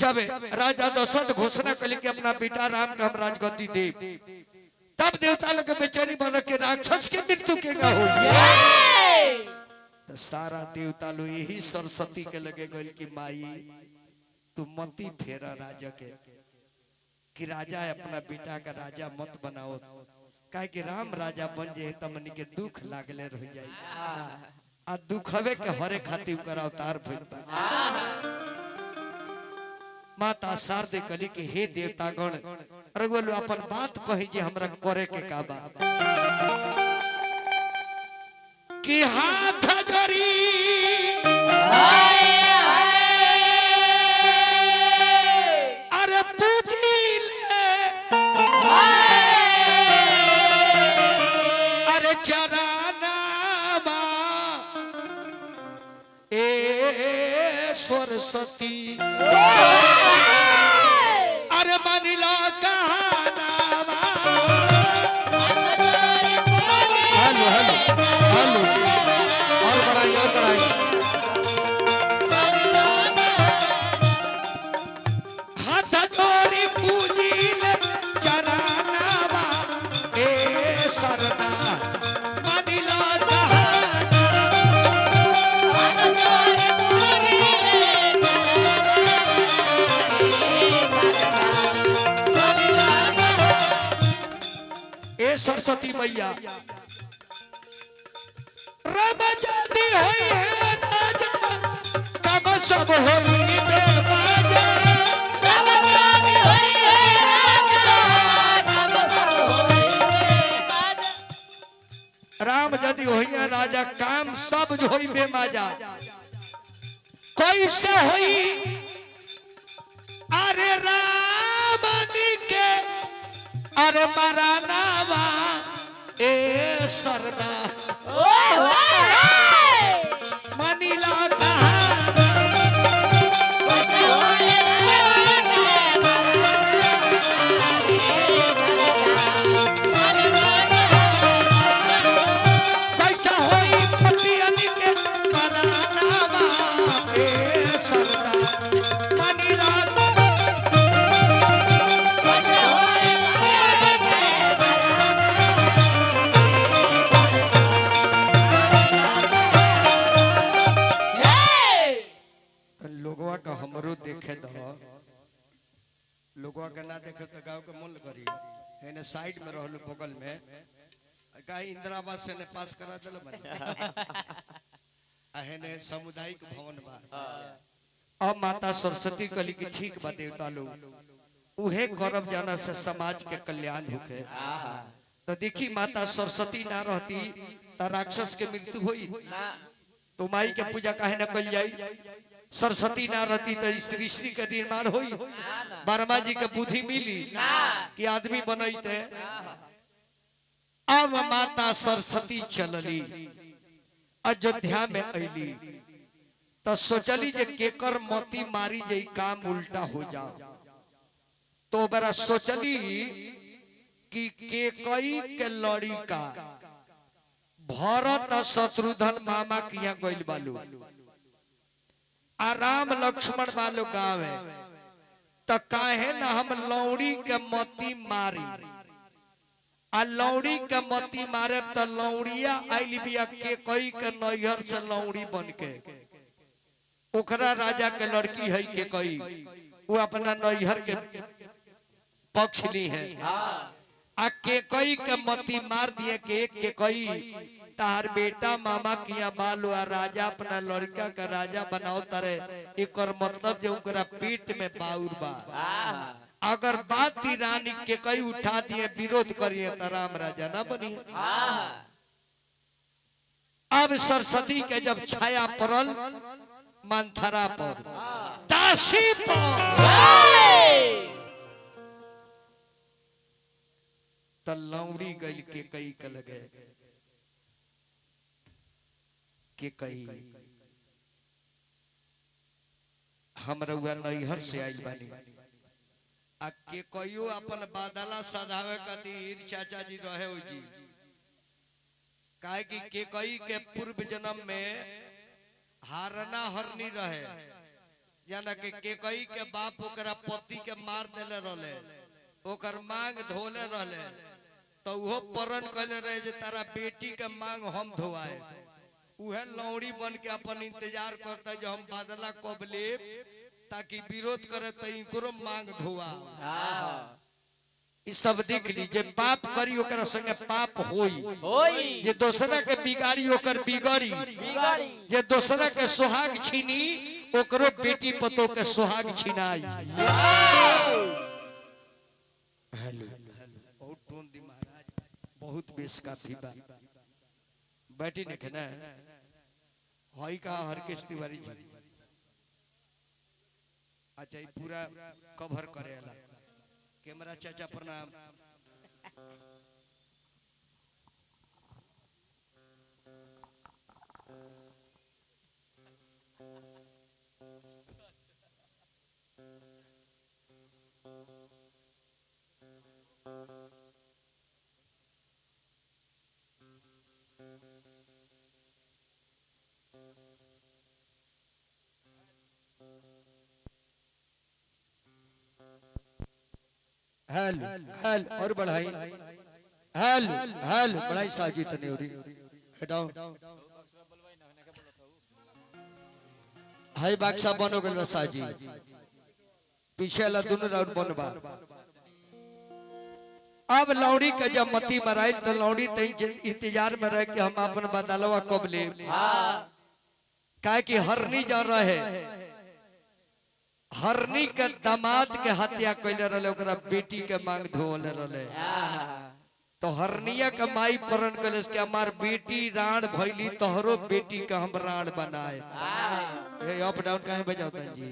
जब राजा दशरथ घोषणा कली कि अपना बेटा राम के हम राजगद्दी दे, तब देवता लोग बेचैनी बन के राक्षस के मृत्यु के हो। तो सारा देवता लोग यही सरस्वती के लगे गए कि माई तू मती फेरा राजा के कि राजा अपना बेटा का राजा मत बनाओ, काहे कि राम राजा बन जाए तो मनी के दुख लागले रह जाए आ दुखवे के हरे खातिर कर अवतार भइल। माता शारदे कली के हे देवतागण रघुल अपन बात कही जे हमरा करे के का बा कि हाथ जोड़ी अरे पूजिले अरे चरनावा ए सरस्वती अरे मानिला कहानावा। हेलो हेलो हेलो और बढ़ाई हाथ जोड़ी पूजिल चरनावा ए सरदा मानिला सरस्वती मैया राम जदी होई है राजा कब सब होई बेबाजा। राम जदी होई है राजा कब सब होई बेबाजा। राम जदी होई है राजा काम सब होई बेमाजा। कैसे होई अरे रामनी के अरे मरानावा ए सरदा मनीला कैसा होई पतियनी के मरानावा ए सरदा मनीला हमरो देखे दो लोगवा के ना देखे तो गांव के मन करी हेने साइड में रहलो बगल में का इंदिरा आवास से ने पास करा देले बने हेने सामुदायिक भवन बा। अब माता सरस्वती कली की ठीक बा देवता लोग उहे करब जाना से समाज के कल्याण होखे। तो देखी माता सरस्वती ना रहती त राक्षस के मृत्यु होई तो माई के पूजा काहे न कल जाई। सरस्वती ना रहती तो सृष्टि का निर्माण होई, वर्मा जी के बुद्धि मिली कि आदमी बनैते। अब माता सरस्वती चलली अयोध्या में अली तो सोचली जे केकर मोती मारी जे काम उल्टा हो जाओ। तो बड़ा सोचली कि केकई के लड़ी का भरत शत्रुघ्न मामा किया गइल बालू आराम लक्ष्मण वालो गाँव है तो काहे ना हम लौड़ी के मोती मारी आ लौड़ी के मोती मारे तो लौड़िया आइल बिया के कई के नैहर से लौड़ी बन के ओखरा राजा के लड़की है के कई वो अपना नैहर के पक्ष ली है आ के कई के मोती मार दिए के कई तार बेटा मामा किया बालू आ राजा अपना लड़का का राजा बनाओ तारे एक मतलब जो उनका पेट में बाउर बा। अगर बात ही रानी के कई उठा दिए विरोध करिए तो राम राजा ना बनिए। अब सरस्वती के जब छाया पड़ल मंथरा पर दासी तो लौड़ी गई के कई के लगे के कही हम रउआ नैहर से आइल बानी आ के कहियो अपन बादला सधावे खातिर चाचा जी रहे हो जी काहे कि के कई के पूर्व जन्म में हारना हरनी रहे जाना के कई के बाप ओकरा पति के मार देले रहले, ओकर मांग धोले रहले, तो वो परण कहले रहे जे तारा बेटी के मांग हम धोआए। उहे लौड़ी बन के अपन इंतजार करता जो हम बादला कब ले, ताकि विरोध करे तो इनको मांग धोआ। इस सब देख लीजिए, पाप करी ओकर संगे पाप होई, जे दूसरा के बिगाड़ी ओकर बिगड़ी, जे दूसरा के सुहाग छीनी ओकरो बेटी पतो के सुहाग छिनाई। हेलो बहुत टोन दी महाराज, बहुत बेस का थीबा बैठी ने के ना हई का हर के तिवारी जी। अच्छा ये पूरा कवर करेला कैमरा चाचा प्रणाम। हेल हेल और बढ़ाई, हेल हेल बढ़ाई साजी तने उरी हटाओ। हाय बादशाह बनो गल साजी, पीछे वाला दोनों राउंड बनबा। अब लौड़ी के जब मती मराइल तो लौड़ी तई इंतजार में रह के हम अपन बदलवा कब ले, काहे कि हरनी जा रहे, हरनी के दामाद के हत्या कैले रहले, ओकरा बेटी के मांग धोले रहले। तो हरनिया के माई परण कैले के हमार बेटी राण भइली, तोहरो बेटी के हम राण बनाए। ए अप डाउन काहे बजावता जी,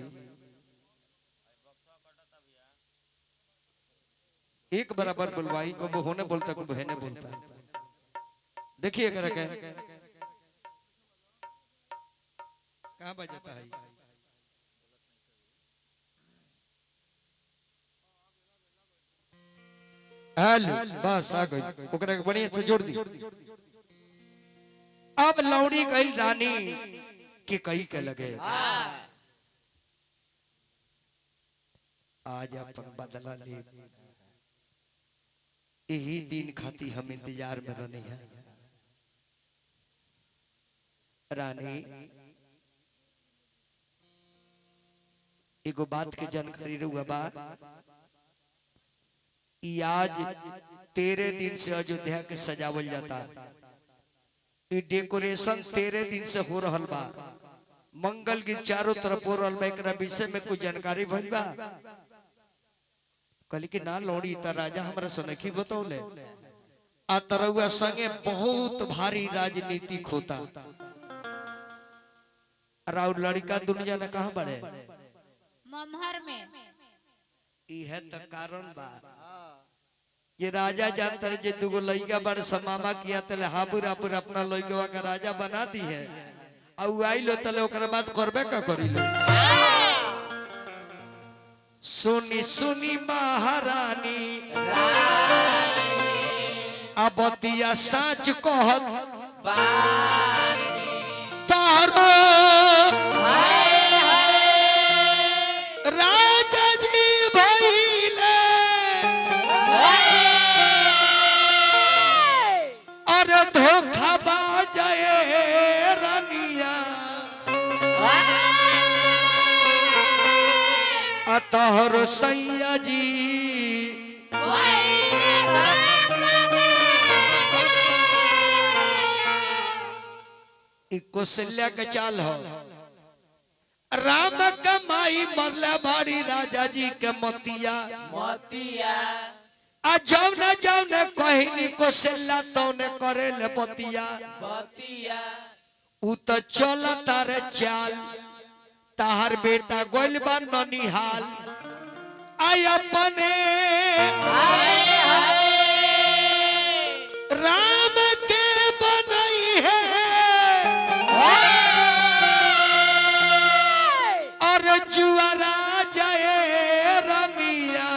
एक बराबर बुलवाई को होने बोलता को बहने बोलता। देखिए करा के कहां बजाता है। हेलो बस आ गई, ओकरा के बढ़िया से जोड़ दी। अब लौड़ी कई रानी के कई के लगे, आज अपन बदला ले, यही दिन खाती हम इंतजार में रहने हैं। रानी एगो बात के जानकारी रहुआ बा, आज 13 दिन से अयोध्या के सजावल जाता, ये डेकोरेशन 13 दिन से हो रहल बा, मंगल गीत चारों तरफ हो रहल बा। एकरा विषय में कुछ जानकारी भइल बा? कहली कि ना लौड़ी त राजा हमरा सनखी बतौले, आ तरौआ संगे बहुत भारी राजनीतिक होता। राउर लड़का दुनिया ने कहां बड़े ममहर में, इहे त कारण बा ये राजा जानता है जे दुगो लइका बड़ समामा किया तले हाबुर हाबुर अपना लइकवा का राजा बना दी है, औ आइलो तले ओकरा बात करबे का करिलो। सुनी सुनी महारानी अबतिया साच कहत तारो राजा जी भइले, अरे धोखा बाजाए रानिया, अतहर सैया जी कौशल्या के चाल हो। राम के माई मरला बाड़ी राजा जी के मतिया, आ जौने जौने कहनी कौशल्या तौने करे ले बतिया। उ त चल तारे चाल, ताहर बेटा गोल बा ननिहाल, आई अपने राम के बनई है, और जुआरा जाए रनिया,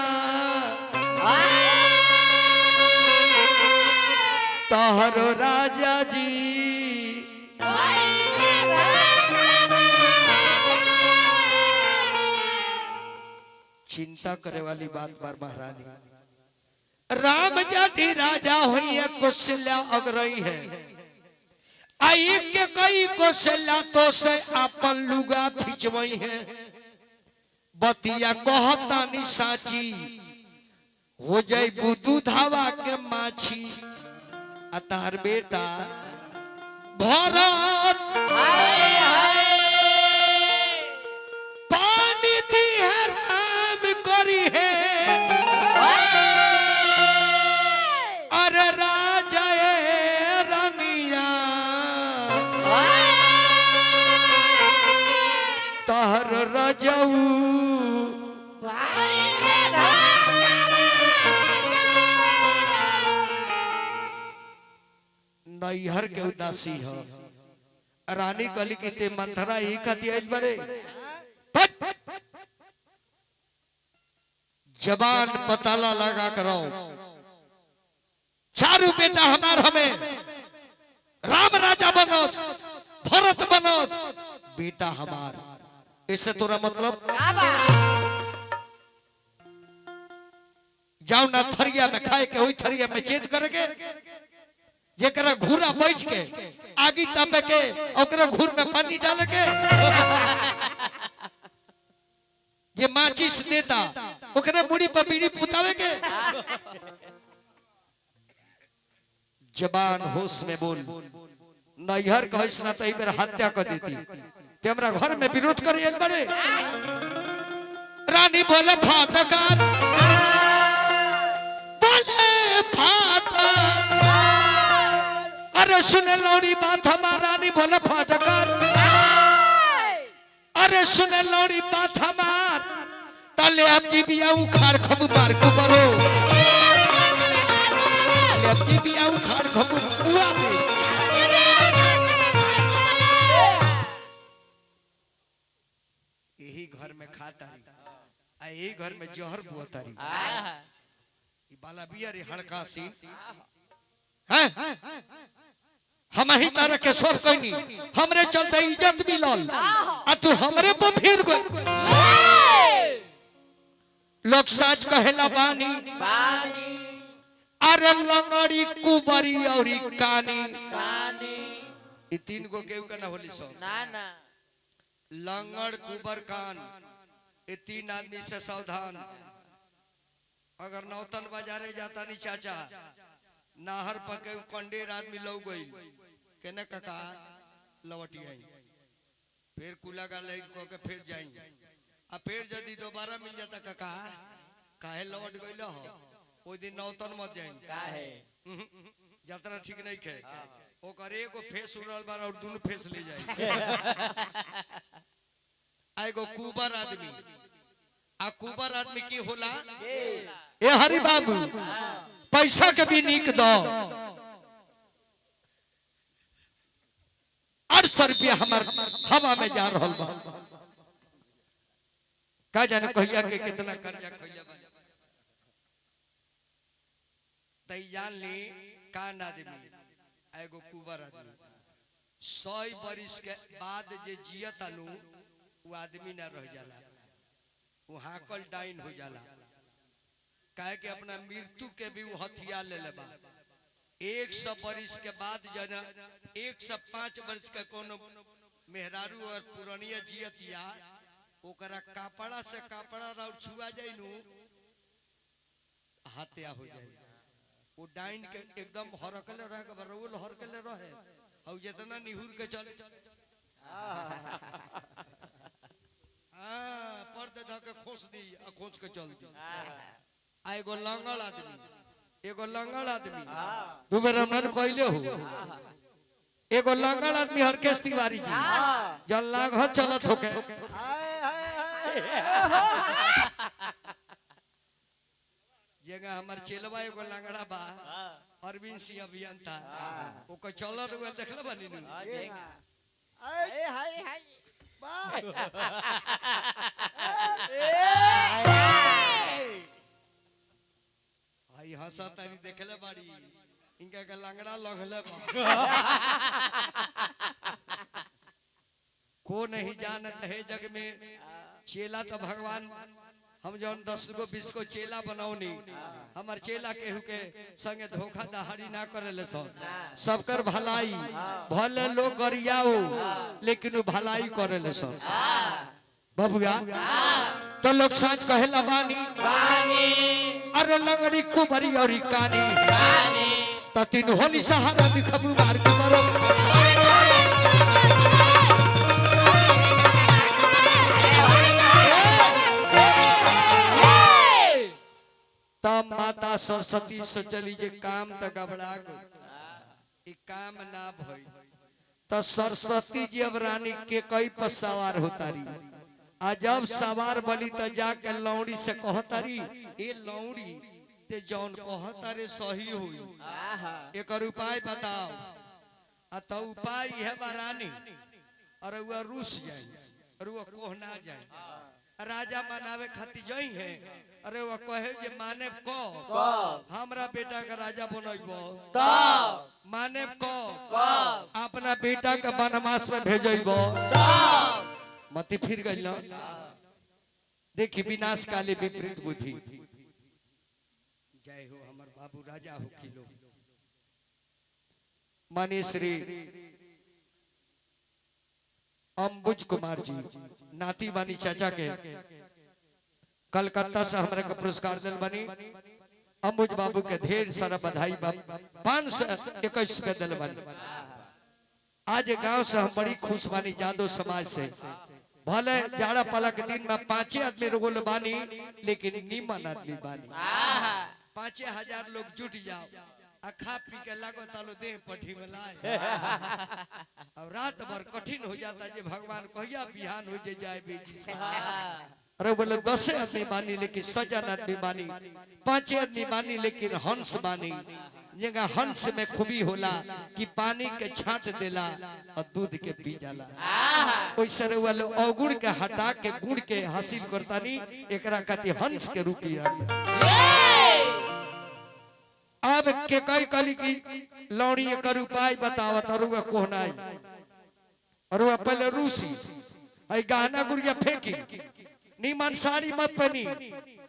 तोहर राजा जी चिंता करे वाली बात बार महारानी। राम जाति राजा हुई है, कौशल्या अग्रही है, आई के कई कौशल्या तो से अपन लुगा खिंचवई है। बतिया कहता नि साची, हो जाई बुदू धावा के माछी। अतार बेटा भरत पानी दी है राम करी है, अरे राजा ए रनिया तहर रजऊ नैहर के उदासी है। रानी कली की ते मंथरा ही खाती आज बड़े जबान पताला लगा करो। चारू बेटा हमार हमें राम राजा बनोस, भरत बनोस, बेटा हमार। इससे तोरा मतलब जाओ ना थरिया में खाए के, वही थरिया में चेत करके, जेकरा घूरा बैठ के आगी तापे के, ओकरा घूर में पानी डाल के, ये माचिस देता ओकरा मुड़ी पर बीड़ी पुतावे के। जबान होश में बोल। नैहर कहिस ना तई बेर हत्या कर देती। ते हमरा घर में विरोध करे एक बड़े। रानी बोले फाटकार, बोले फाटकार, अरे सुने लौड़ी बात हमार। रानी बोले फाटकार, अरे सुने लौड़ी बात हमार। तले आपकी बिया उखाड़ खबु मार को बरो, तले आपकी बिया उखाड़ खबु बुआ दे। यही घर में खाता आ यही घर में जहर बुआतारी। ई बाला बिया रे हड़का सीन हैं, हम ही तारा के सब कहनी, हमरे चलते इज्जत मिलल आ तू हमरे तो फिर गए। लोग साच कहेला बानी, अरे लंगड़ी कुबरी और कानी। ई तीन गो केहू का ना होली सो ना ना। लंगड़ कुबर कान, ये तीन आदमी से सावधान। अगर नौतन बाजारे जाता नहीं चाचा, नाहर पके कंडेर आदमी लौ गई केने काका लवटी आई, फिर कुला का लाइन को के फिर जाई, आ फिर यदि दोबारा मिल जाता काका काहे लौट गइल हो, ओई दिन नौतन मत जाई काहे यात्रा ठीक नहीं खे। ओकर एगो फेस उड़ल बार और दोनों फेस ले जाई। आएगो कुबर आदमी, आ कुबर आदमी की होला ए हरि बाबू, पैसा के भी निक दो। 800 रुपया हमार हवा में जा रहल बा, का जाने कहिया के कितना कर्जा खइया बा। तई जान ली कान आदमी एगो कुबर आदमी 100 बरिस के बाद जे जियता नु वो आदमी ना रह जाला, वो हाकल डाइन हो जाला। काहे के अपना मृत्यु के भी वो हथियार ले लेबा। 100 बरिस के बाद जना 105 वर्ष का कोनो मेहरारू और पुरानिया जियतिया, ओकरा कपड़ा से कपड़ा और छुआ जाई नु हत्या हो जाए। वो डाइन के एकदम हरकले रह के रोल हरकले रहे और जितना निहुर के चले पर्दे धके खोस दी आ खोस के चल दी। आ एगो लंगड़ आदमी, एगो लंगड़ आदमी दू बेर हमन कहले हो। एगो लंगड़ आदमी हरकेश तिवारी जी जन लाग चलत होके जगह हमार चेलवा एगो लंगड़ा बा अरविंद सिंह अभियंता, ओकर चलत हुए देखले बानी नु। हाय हाय हाय आई हंसा तारी देखले बाड़ी, इनका के लंगड़ा लगले बा। को नहीं जानत है जग में, चेला तो भगवान हम जौन 10 गो 20 को चेला बनौनी हमार चेला केहू के संगे धोखा दहाड़ी ना करेले सबकर भलाई भले लोग गरियाओ लेकिन वो भलाई करेले सब बबुआ तो लोग साच कहेला बानी अरे लंगड़ी कुबरी और कानी तो तीन होली सहारा दिखबू मार के मरो तब माता सरस्वती सोचली जे काम त गबड़ा गई काम ना भई तो सरस्वती जी अब रानी के कई पर सवार होतारी आ जब सवार बली तो जाके लौड़ी से कहतारी ए लौड़ी ते जौन कहतारे सही हुई एक उपाय बताओ आ तो उपाय है रानी और वह रूस जाए और वह कोहना जाए राजा मनावे खातिर जई है अरे वो कहे जे माने को हमरा बेटा का राजा बनइबो माने को अपना बेटा का वनवास में भेजइबो मती फिर गइल देखी विनाश काले विपरीत बुद्धि जय हो हमर बाबू राजा हो किलो माने श्री अंबुज कुमार जी नाती बानी चाचा के कलकत्ता से हमारे को पुरस्कार दिल बनी अंबुज बाबू के ढेर सारा बधाई 521 पे दिल बनी आज गांव से हम बड़ी खुश बानी जादो समाज से भले जाड़ा पाला के दिन में 5 आदमी रोगोल बानी लेकिन नीमन आदमी बानी 5000 लोग जुट जाओ खा पी के लागो तालो देह पठी में लाए अब रात भर कठिन हो जाता जे भगवान कहिया बिहान हो जाए बेजी से अरे बोले 10 आदमी बानी लेकिन सजन आदमी बानी 5 आदमी बानी लेकिन हंस बानी जगह हंस में खूबी होला कि पानी के छांट देला और दूध के पी जाला ओइसे वाले अवगुण के हटा के गुण के हासिल करतानी एकरा कहती हंस के रूप अब के कई कली की लौड़ी एकर उपाय बताओ तरुआ कोहनाई और वह पहले रूसी आई गहना गुड़िया फेंकी नीमन साड़ी मत पहनी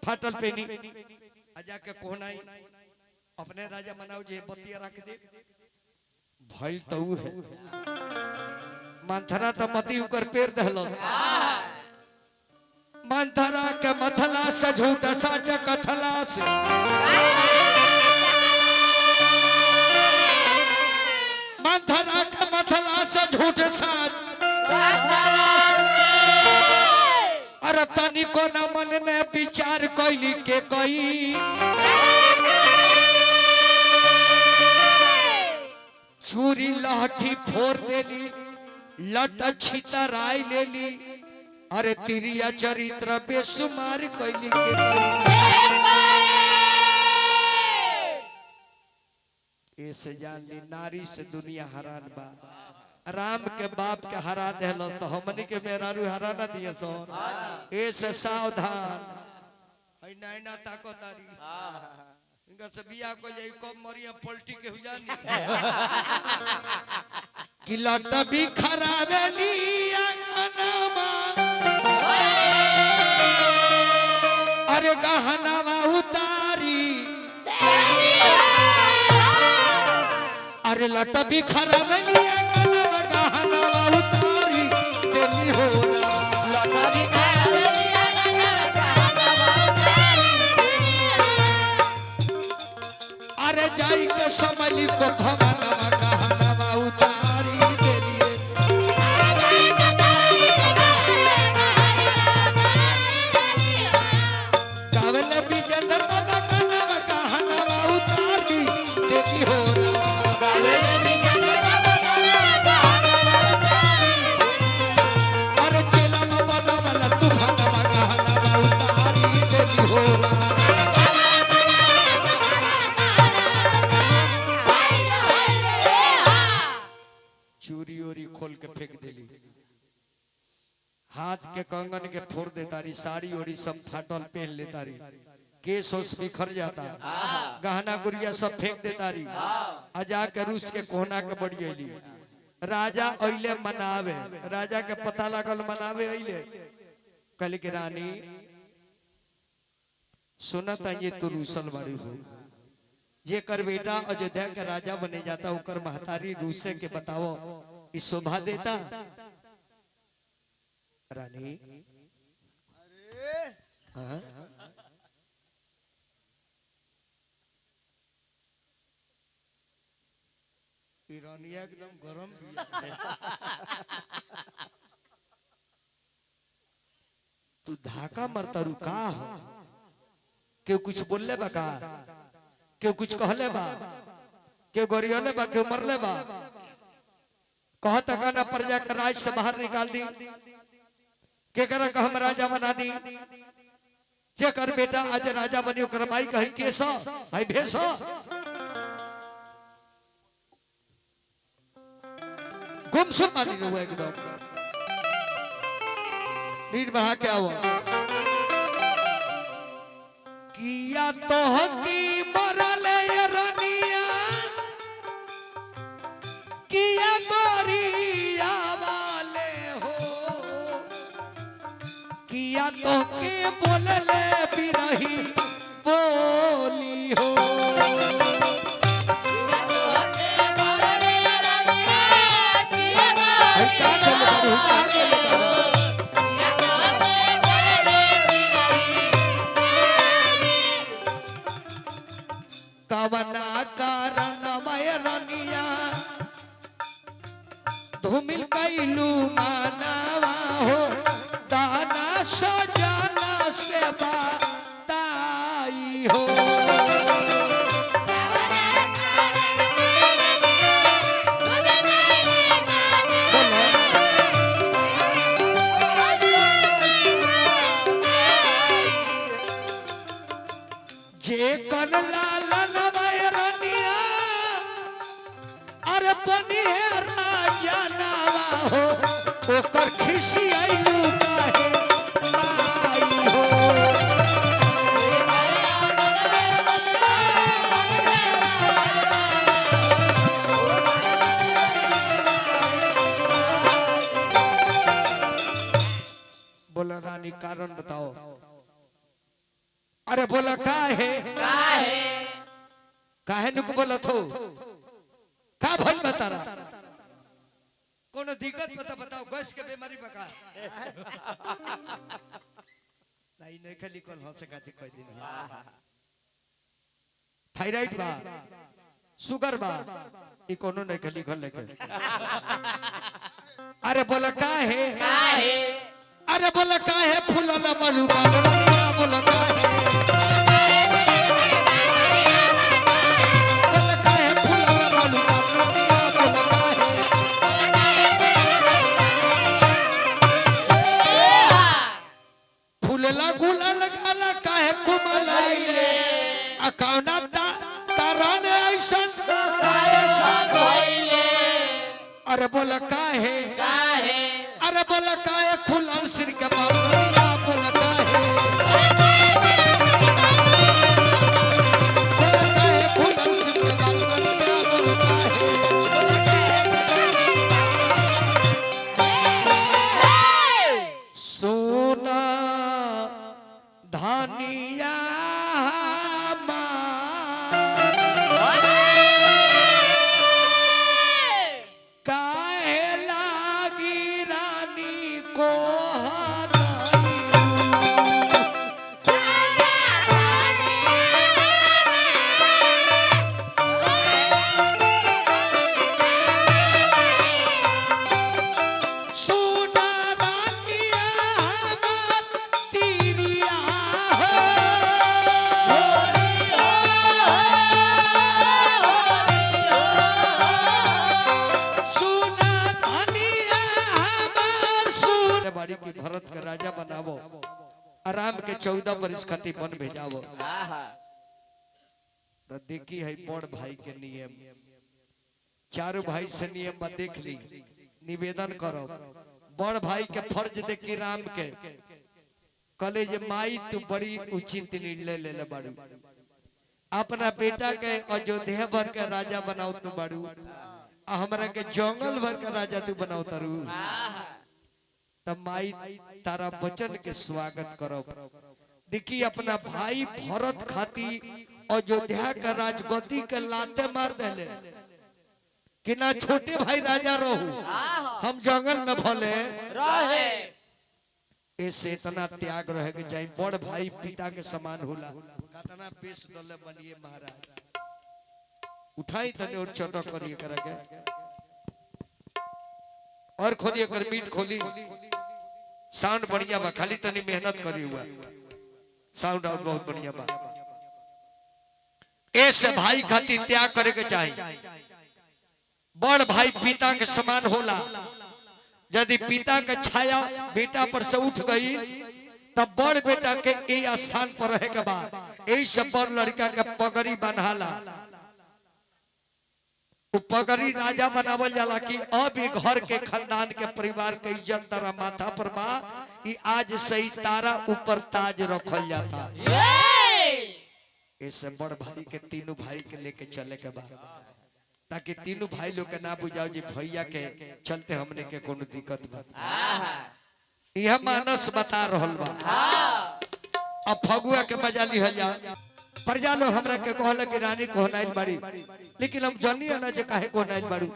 फाटल पहनी अजा के कोहनाई अपने राजा मनाओ जे बतिया रख दे भइल तो है मंथरा तो मती ऊपर पैर दहलो मंथरा के मथला से झूठा साच कथला से मंथरा के मथला से झूठे साच अरे तनी को न मन में विचार कैली के कई छुरी लाठी फोड़ देली लट छितराई लेली अरे तिरिया चरित्र बेसुमार कैली के ऐसे जान ली नारी से दुनिया हरान बा राम के बाप के हरा देहलस तो हमनी के मेहरारू हरा ना दिए सो ऐसे सावधान है नैना ताको तारी इनका से बियाह को जाई कब मरिया पलटी के हो जानी कि लट भी खराबेली अंगनामा अरे गहनामा उतारी अरे लट भी खराबेली अंगनामा गहनामा उतारी देली हो लट भी खराबेली अरे जाई के समली को भवनवा गहनावा उतारी देलिए कावले बिजंदर बाबा गहनावा उतारी देली हो कावले बिजंदर बाबा अरे चला बाबा वाला तू भवनवा गहनावा उतारी देली हो चूरी ओरी खोल के फेंक देली हाथ के कंगन के फोड़ देतारी साड़ी ओड़ी सब फाटल पहन लेतारी केस ओस बिखर जाता गहना गुड़िया सब फेंक देतारी अजा के रूस के कोहना के बढ़ी अली राजा अइले मनावे राजा के पता लागल मनावे अइले कहले कि रानी सुना था ये तो रूसल बाड़ी हो जे कर बेटा अयोध्या के राजा बने जाता उकर महतारी रूसे के बताओ इस शोभा देता रानी। हाँ? ईरानिया एकदम गरम तू धाका मरता रू का हो क्यों कुछ बोलले बा का क्यों कुछ कहले बा क्यों गोरियोले बा क्यों मरले बा कहता का ना प्रजा के राज से बाहर निकाल दी के करा का हम राजा बना दी जे कर बेटा आज राजा बनी ओकर माई कहि केसा भाई भेसा गुमसुम मानी हुआ एकदम नींद बढ़ा के आओ किया तो हकी मरले रनिया किया गोरिया वाले हो किया तो के बोलले बिरही बोली हो कवना कारण रनिया धूमिल कैलू मानवा हो दाना सजाना से बताई हो जे कर लालन रनिया अरे बनी है राजा नावा हो ओकर खिसी आइलू काहे माई हो बोला रानी कारण बताओ अरे बोला काहे काहे नुक बोलत हो का भइल बता रहा कोनो दिक्कत बताओ गैस के बीमारी बका नहीं नहीं खाली कौन हो सका छै कोई दिन थायराइड बा शुगर बा ई कोनो नहीं खाली घर लेके अरे बोला काहे अरे बोला काहे फूलला मलुका बोला काहे फूलला गुलाल गाला काहे कुमलाइले अकाउना कारण ऐसन भइले अरे बोला काहे अरे बोला काहे खुलल सिर के बाबा बोला काहे खुलल सिर के बाबा सोना धानिया काहे लागी रानी को भरत के राजा बनावो आराम के 14 वर्ष खातिर बन भेजावो तो देखी है बड़ भाई के नियम चारों भाई से नियम बा देख ली निवेदन करो बड़ भाई के फर्ज देखी राम के कले जे माई तू बड़ी उचित निर्णय ले ले बाड़ू अपना बेटा के अयोध्या भर के राजा बनाओ तू बाड़ू हमरा के जंगल भर के राजा तू बनाओ तारू तब माई तारा बचन के स्वागत करो देखिए अपना भाई भरत खाती अयोध्या का राजगद्दी के लाते मार देले कि ना छोटे भाई राजा रहू हम जंगल में भले रहे ऐसे इतना त्याग रहे के चाहिए बड़ भाई पिता के समान होला कितना बेस डले बनिए महाराज उठाई तने और छोटा करिए करा के और खोलिए कर मीट खोली साउंड बढ़िया बा खाली तनी मेहनत करी हुआ साउंड आउट बहुत बढ़िया बा ऐसे भाई खातिर त्याग करे के चाहिए बड़ भाई पिता के समान होला यदि पिता के छाया बेटा पर से उठ गई तब बड़ बेटा के ए स्थान पर रहे के बाद यही सब बड़ लड़का के पगड़ी बन्हाला पगड़ी राजा बनावल जाला कि अब ये घर के खानदान के परिवार के इज्जत तारा माथा पर बा कि आज सही तारा ऊपर ताज रखल जाता ऐसे बड़ भाई के तीनों भाई के लेके चले के बाद ताकि तीनों भाई लोग के ना बुझाओ जी भैया के चलते हमने के कोनो दिक्कत बा यह मानस बता रहल बा अब फगुआ के मजा लिहल जा प्रजा लोग हमरा के कहल कि रानी कोहनाइल बाड़ी लेकिन हम जनी ना जे काहे कोहनाइल बाड़ू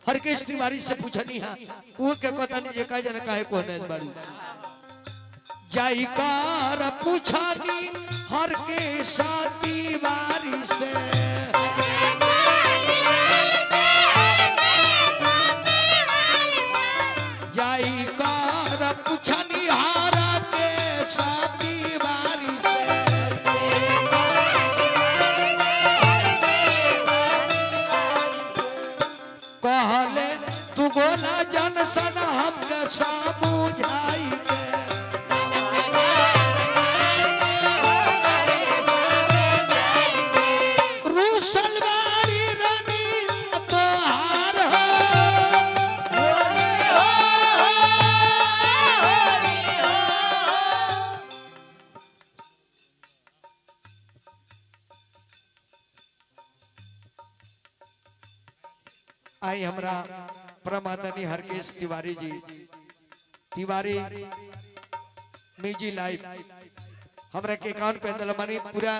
हर के तिवारी से पूछनी हां वो के कहता नहीं जे काहे जन काहे कोहनाइल बाड़ू जाई कार पूछनी हर के तिवारी से जाई कार पूछनी हारा के तिवारी से कहले तू गोला जन सन हमके समझाई के रूसलवाड़ी रानी तोहार हो आई हमरा प्रमादनी हरकेश तिवारी जी तिवारी निजी लाइव हमरा के अकाउंट पे दलमनी पूरा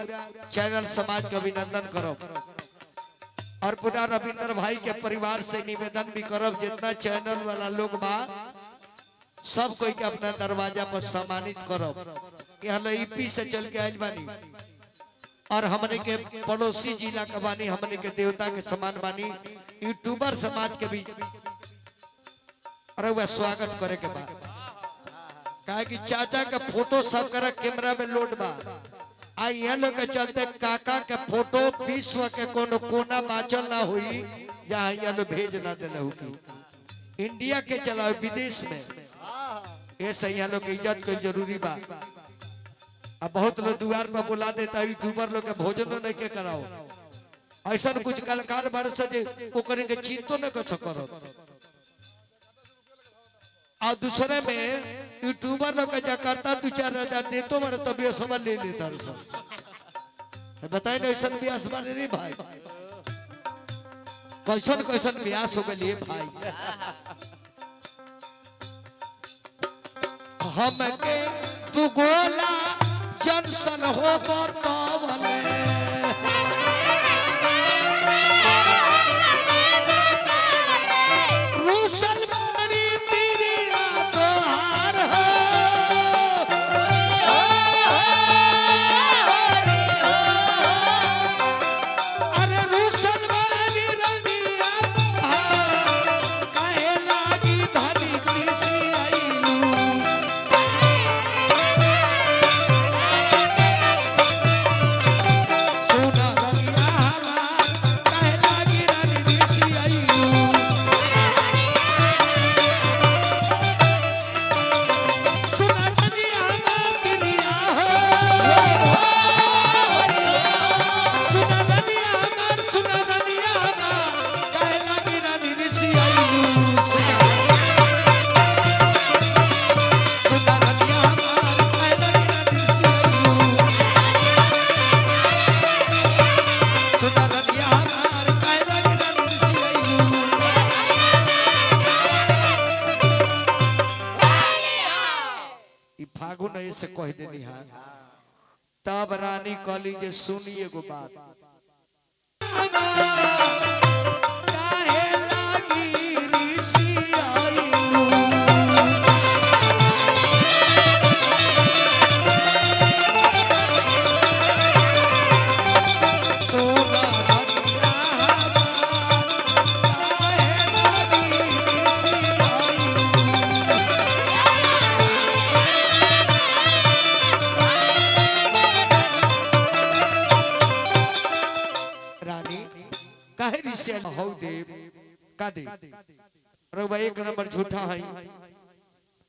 चैनल समाज का अभिनंदन करो और पूरा रविंद्र भाई के परिवार से निवेदन भी करब जितना चैनल वाला लोग बा सब कोई के अपना दरवाजा पर सम्मानित करब यहाँ ईपी से चल के आइल बानी और हमने के पड़ोसी जिला का बानी हमने के देवता के समान बानी यूट्यूबर समाज के बीच अरे वह स्वागत करे के बाद कहा कि चाचा का फोटो सब कर कैमरा में लोड बा आई यहाँ लोग के चलते काका के फोटो विश्व के कोनो कोना बाचल ना हुई जहाँ यहाँ लोग भेज ना देने होगी इंडिया के चलाओ विदेश में ऐसे यहाँ लोग की इज्जत को जरूरी बा अब बहुत लोग द्वार पर बुला देता यूट्यूबर लोग के भोजन नहीं के कराओ ऐसा कुछ कलाकार बार से ओकरे के चिंतो न कर सको और दूसरे में यूट्यूबर लोग का करता 2-4 दे तो बड़े तभी समझ ले लेता बताए ना ऐसा ब्यास माने नहीं भाई कैसन कैसन ब्यास हो गए भाई हम के तू गोला जनसन हो बतावले रूसलवाड़ी तेरी तोहार हो अरे रूसलवाड़ी रनिया काहे लागी धनी कृषि आईलू सुना रनिया काहे लागी धनी कृषि आईलू सुना रनिया पिरिया हो सुना रनिया काहे लागी धनी कृषि आईलू सुना रनिया काहे लागी धनी कृषि आईलू सुना रनिया काहे लागी धनी कृषि आईलू ई फागुन ऐसे कह देनी हां तब रानी कहली जे सुनी एगो बात काहे लागी ऋषियाई हो देव का दे अरे भाई एक नंबर झूठा है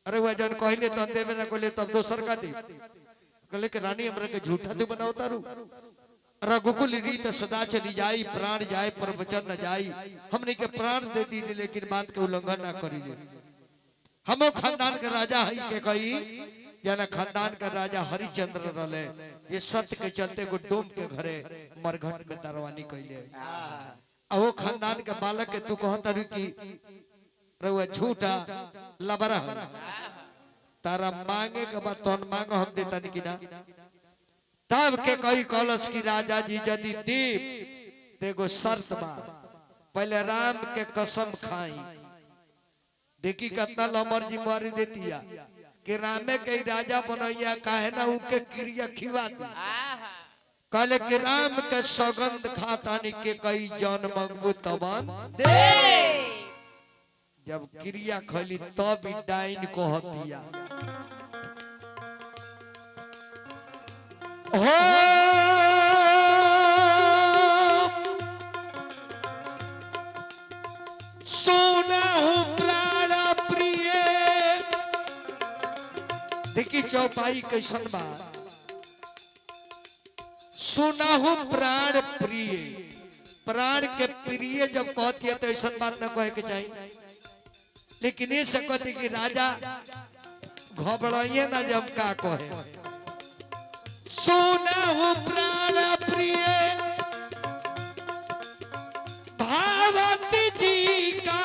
अरे वह जन कहले तो देवे ना कहले तब दोसर का दे कहले कि रानी हमरा के झूठा तू बनाओ तारू रघुकुल रीत सदा चली जाई प्राण जाए पर वचन न जाई हमने के प्राण दे दी लेकिन बात के उल्लंघन ना करी हमो खानदान के राजा है के कही जना खानदान का राजा हरिचंद्र रले जे सत्य के चलते को डोम के घरे मरघट में दरवानी कइले वो खानदान के बालक के तू कहता रही कि रउआ झूठा लबरा तारा मांगे के बाद तोन मांगो हम देता नहीं कि ना तब के कई कलश की राजा जी यदि दीप देखो शर्त बा पहले राम के कसम खाई देखी कितना लमर जी मारी देतिया कि रामे के राजा बनैया काहे ना उनके क्रिया खिवा दी कहले कि राम के सगंध खातानी के कई जन मंगबू तबन दे जब क्रिया खली तब डाइन को हतिया हो सोना हूँ प्राण प्रिय देखी चौपाई कैसन बा सुना हूं प्राण प्रिय प्राण के प्रिय जब कहती है तो ऐसा बात ना कहे के चाहिए लेकिन ये से कहती कि राजा घबराइए ना जब का कहे सुना हूं प्राण प्रिय भावती जी का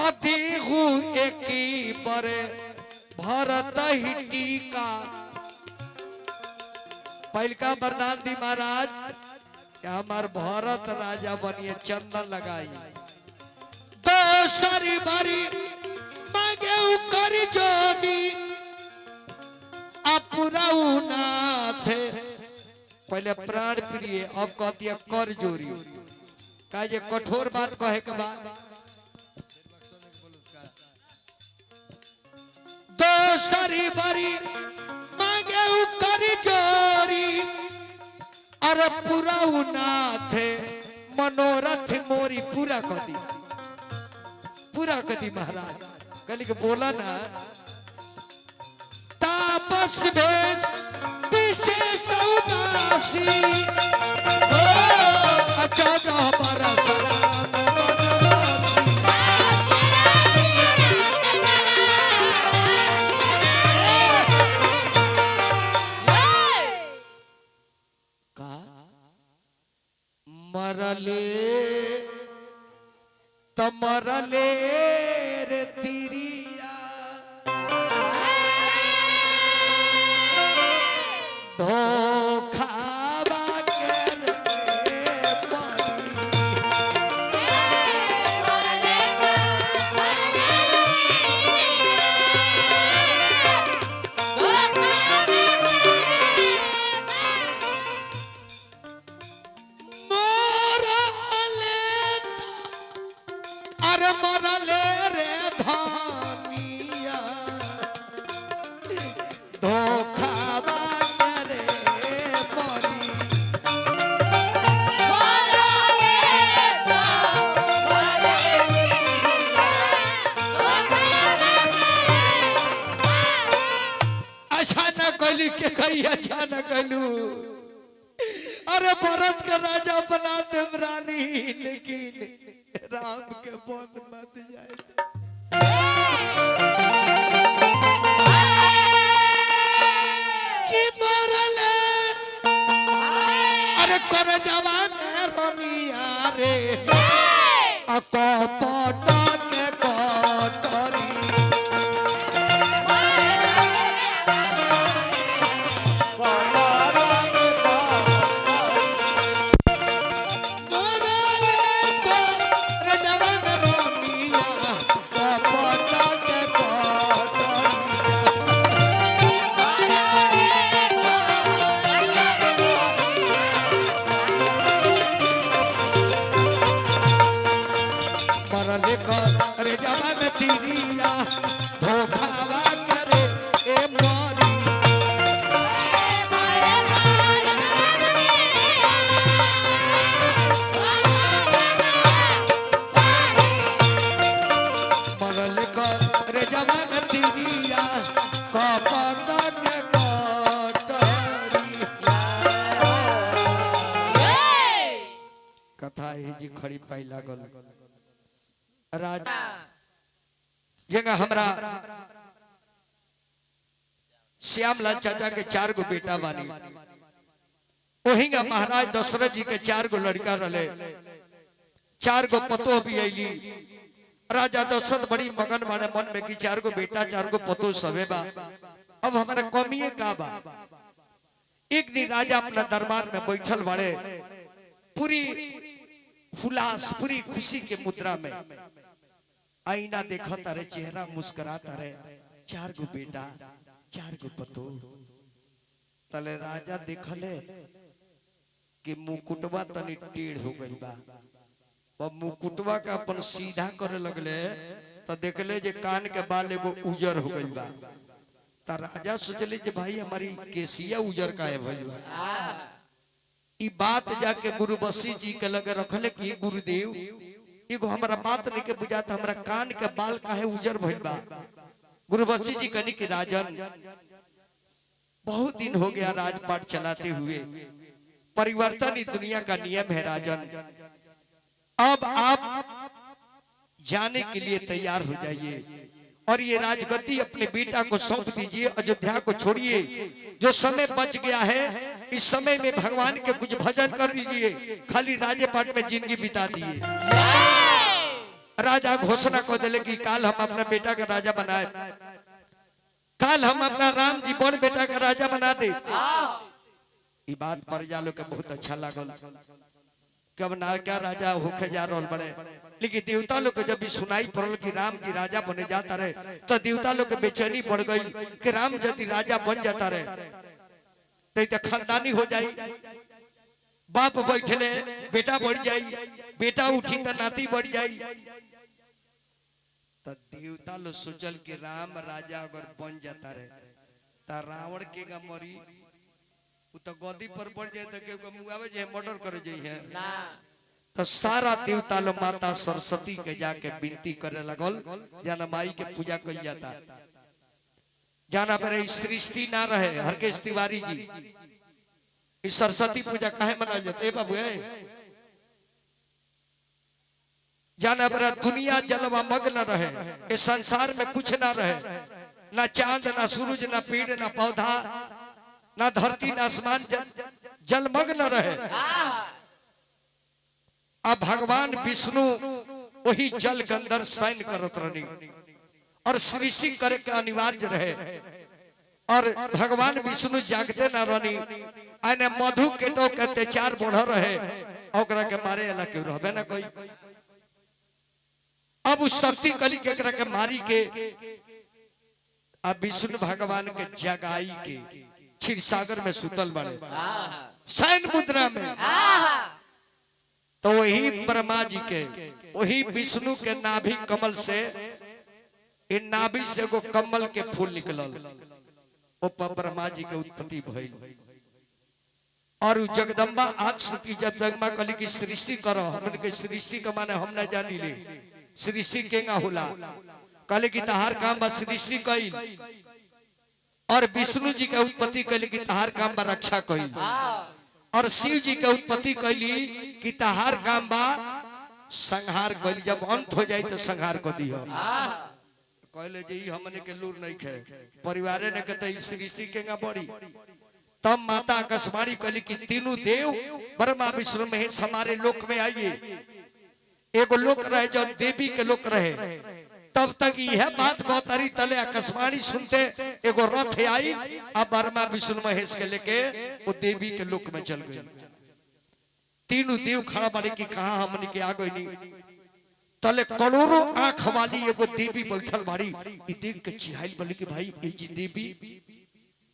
अधेहू एक बरे भरत ही टीका पहलका वरदान दी महाराज हमार भारत राजा बनिए चंदन लगाई दोसरी बारी मांगे कर जोड़ी अपुराऊ ना थे पहले प्राण प्रिय अब कहती है कर जोड़ी का जे कठोर बात कहे के बाद दोसरी बारी मांगे कर जोड़ी अरे पूरा उनाथ मनोरथ मोरी पूरा कदी महाराज कल के बोला ना तापस भेष विशेष उदासी अच्छा हमारा मरले तमरले रे तिरिया धोखावा कर मरले रे धानिया धोखावा करे परी अच्छा न कहली के कही अच्छा न कहलू अरे भरत के राजा बना दे रानी लेकिन राम के बन मत जाए कि मरले अरे कर जवान रमिया रे अकपट के कटरी जी खड़ी पाई लागल राज जगह हमरा श्यामलाल चाचा के 4 गो बेटा बानी वहींगा महाराज दशरथ जी के 4 गो लड़का रहे 4 गो पतो भी अली राजा दशरथ बड़ी मगन माने मन में कि 4 गो बेटा 4 गो पतो सबे बा अब हमारा कमिए का बा। एक दिन राजा अपना दरबार में बैठल बड़े पूरी हुलास पूरी खुशी के मुद्रा में आईना देखता रहे चेहरा मुस्कुराता रहे 4 गो बेटा 4 गो पतो तले राजा देखले कि मुकुटवा तनी टेढ़ हो गई बा अब मुकुटवा का अपन सीधा करे लगले तो देखले जे कान के बाल एगो उजर हो गई बा तो राजा सोचले जे भाई हमारी केसिया उजर का है भइल ई बात जाके गुरु बसी जी के लगे रखले कि गुरुदेव एगो हमरा बात नहीं के बुझाता हमरा कान के बाल काहे उजर भइल बा। गुरु बसी जी कहनी कि राजन बहुत दिन हो गया राजपाट चलाते हुए परिवर्तन ही दुनिया का नियम है राजन अब आप जाने के लिए तैयार हो जाइए और ये राजगद्दी अपने बेटा को सौंप दीजिए अयोध्या को छोड़िए जो समय बच गया है इस समय में भगवान के कुछ भजन कर लीजिए खाली राजपाट में जिंदगी बिता दिए। राजा घोषणा को दिले कि काल हम अपना बेटा का राजा बनाए काल हम अपना राम जी बड़ बेटा का राजा बना दे। ये बात प्रजा लोग के बहुत अच्छा लागल कब ना क्या राजा होके जा रहा बड़े लेकिन देवता लोग को जब भी सुनाई पड़ल कि राम जी राजा बने जाता रहे तो देवता लोग के बेचैनी बढ़ गई कि राम यदि राजा बन जाता रहे तो खानदानी हो जाई बाप बैठले बेटा बढ़ जाई बेटा उठी तो नाती बढ़ जाई। तो देवता लोग सोचल कि राम राजा अगर बन जाता रहे तो रावण के गा मरी तो गद्दी पर बढ़ जाए तो के मुआवे जे मर्डर करे जाई है ना तो सारा देवता लोग माता सरस्वती के जाके विनती करे लगल जाना माई के पूजा कल जाता जाना पर सृष्टि ना रहे हरकेश तिवारी जी इस सरस्वती पूजा काहे मनाल जाता है बाबू जाना पर दुनिया जलवा मग्न रहे इस संसार में कुछ ना रहे ना चांद ना सूरज ना पेड़ ना पौधा ना धरती ना आसमान जलमग्न रहे। अब भगवान विष्णु वही जल के अंदर शयन करत रहनी और सृष्टि करे के अनिवार्य रहे और भगवान विष्णु जागते ना रहनी आने मधु केटो के अत्याचार बढ़ रहे ओकरा के मारे अला के रहबे ना कोई। अब उस शक्ति कली के मारी के अब विष्णु भगवान के जगाई के क्षीर सागर में सुतल बड़े शयन मुद्रा में तो वही ब्रह्मा जी के वही विष्णु के नाभि कमल से इन नाभि से को कमल के फूल निकलल ओ ब्रह्मा जी के उत्पत्ति भइल और जगदम्बा आज सती जगदम्बा कली की सृष्टि करो हमन के सृष्टि के माने हम ना जानी ले सृष्टि केगा होला कले की तहार काम बस सृष्टि कइल और विष्णु जी के उत्पत्ति कइल की तहार काम बा रक्षा कइल और शिव जी के उत्पत्ति कइली कि तहार काम बा संहार कइल जब अंत हो जाए तो संहार कर दियो कहले जे हमने के लूर नहीं खे परिवारे ने कहते सृष्टि केगा बड़ी तब माता आकाशवाणी कली की तीनों देव ब्रह्मा विष्णु महेश हमारे लोक में आइए। एगो लोक रहे जो देवी के लोक रहे तब तक यह बात गौतरी तले आकाशवाणी सुनते एगो रथ आई अब ब्रह्मा विष्णु महेश के लेके वो देवी के लोक में चल गए। तीनों देव खड़ा बड़े की कहा हमने के आ गई तले करोड़ों आंख वाली एगो देवी बैठल बाड़ी देख के चिहाइल बोले कि भाई ये जी देवी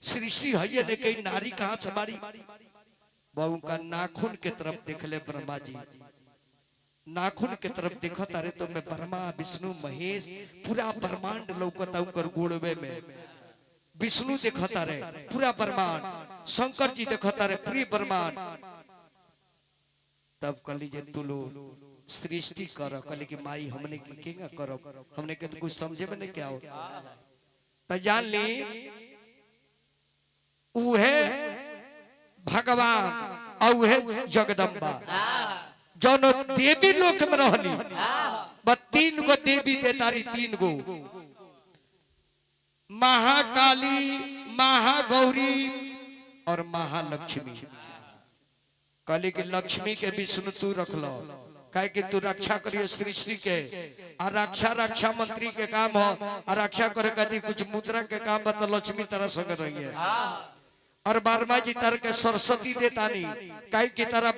सृष्टि है लेकिन नारी कहां से बाड़ी बाबू का नाखून के तरफ देख ले ब्रह्मा जी नाखून के तरफ देखा तारे तो मैं ब्रह्मा विष्णु महेश पूरा ब्रह्मांड लौकता उनकर गोड़वे में विष्णु देखा तारे पूरा ब्रह्मांड शंकर जी देखा तारे पूरी ब्रह्मांड तब कली जे तू लो सृष्टि करो कली की माई हमने की केगा करो हमने के तो कुछ समझे में नहीं क्या हो तो जान ली उहे भगवान और उहे जगदम्बा जौन देवी लोक में रहली बस 3 गो देवी देतारी 3 गो महाकाली महागौरी और महालक्ष्मी। कहली कि लक्ष्मी के विष्णु तू रख लो कहे कि तू रक्षा करियो सृष्टि के और रक्षा मंत्री के काम हो और रक्षा करे कदी कुछ मुद्रा के काम बता लक्ष्मी तरह संग रही है और वर्मा जी तरह के सरस्वती देतानी कहे की तरह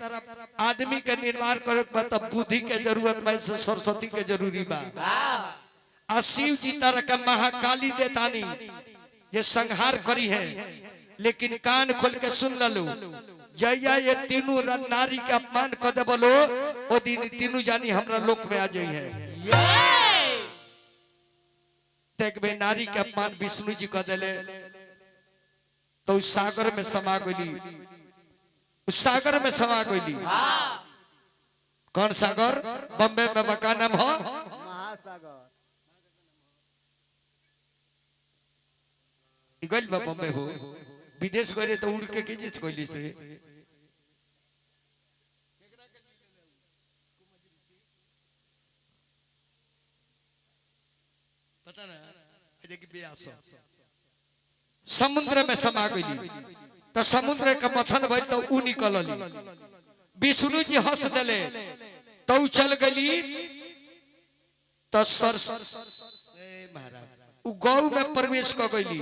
आदमी के निर्माण करे बता बुद्धि के जरूरत में से सरस्वती के जरूरी बा। और शिव जी तरह के महाकाली देतानी ये संहार करी है लेकिन कान खोल के सुन लो जैया ये तीनों नारी के अपमान कर दे बोलो ओ दिन तीनों जानी हमरा लोक में आ जाई है। देखबे नारी के अपमान विष्णु जी कर देले तो उस सागर में समा गई उस सागर में समा गई। कौन सागर? बम्बे में बका नाम हो महासागर। गल बम्बे हो विदेश गए तो उड़ के चीज कोइली से पता ना समुद्र में समा गई तो समुद्र का मथन भइल तो ऊ निकलली विष्णु जी हंस देले तो चल गई तो महाराज उ गौ में प्रवेश कर गई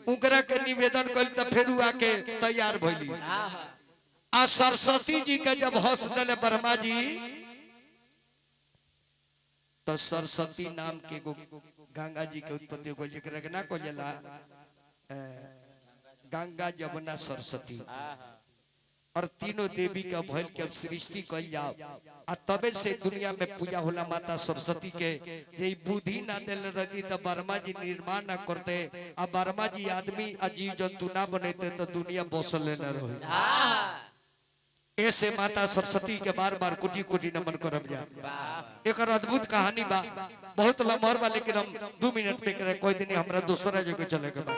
उनकरा के निवेदन कल तो फिर आके तैयार भइली। आ सरस्वती जी के जब हंस दिले ब्रह्मा जी तो सरस्वती नाम के गंगा जी के उत्पत्ति हो जेकरा के ना कहला गंगा जमुना सरस्वती और तीनों देवी का भइल के अब सृष्टि कल जाओ आ तबे से दुनिया में पूजा होला माता सरस्वती के। ये बुद्धि ना दिल रही तो वर्मा जी निर्माण ना करते आ वर्मा जी आदमी अजीव जंतु ना बनते तो दुनिया बसल न रही। ऐसे माता सरस्वती के बार बार कोटि कोटि नमन करब जा। एक अद्भुत कहानी बा बहुत लम्हर बा लेकिन हम 2 मिनट में करे कोई दिन हमरा दूसरा जगह चले के बा।